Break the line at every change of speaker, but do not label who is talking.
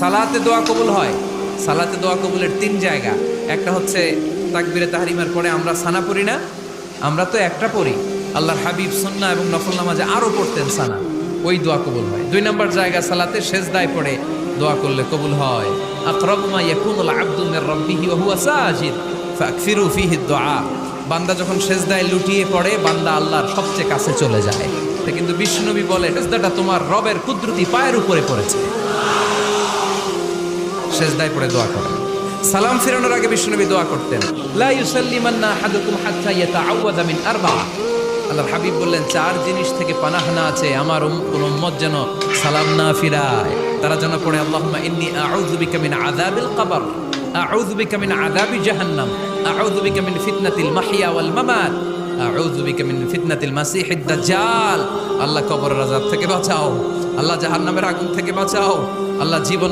সালাতে দোয়া কবুল হয়। সালাতে দোয়া কবুলের তিন জায়গা। একটা হচ্ছে তাকবীরে তাহরিমার পরে আমরা সানা পড়ি না, আমরা তো একটা পড়ি, আল্লাহর হাবিব সুন্নাহ এবং নফল নামাজে আরো পড়তেন সানা, ওই দোয়া কবুল হয়। দুই নম্বর জায়গা সালাতে সেজদায় পড়ে দোয়া করলে কবুল হয়। আকরাবু মা ইয়াকুনুল আবদু মির রাব্বিহি ওয়া হুয়া সাজিদ ফাকসিরু ফীহি দুআ। বান্দা যখন সেজদায় লুটিয়ে পড়ে বান্দা আল্লাহর সবচেয়ে কাছে চলে যায়। তা কিন্তু বিশ্বনবী বলে সেজদাটা তোমার রবের কুদরতি পায়ের উপরে পড়েছে, সেজদায় পড়ে দোয়া করেন। সালাম ফিরানোর আগে বিশ্বনবী দোয়া করতেন, লা ইউসাল্লিমান্না আহাদুকুম হাত্তা ইয়াতাআওয়াযা মিন আরবা'a। আল্লাহর হাবিব বললেন, চার জিনিস থেকে পানাহ না আছে আমার কোন উম্মত যেন সালাম না ফিরায়। তারা যেন পড়ে আল্লাহুম্মা ইন্নী আউযু বিকা মিন আযাবিল কবর, আউযু বিকা মিন আযাবি জাহান্নাম, আউযু বিকা মিন ফিতনাতিল মাহইয়া ওয়াল মামাত, আউযু বিকা মিন ফিতনাতিল মাসিহিদ দাজ্জাল। আল্লাহ কবরের আযাব থেকে বাঁচাও, আল্লাহ জাহান্নামের আগুন থেকে বাঁচাও, আল্লাহ জীবন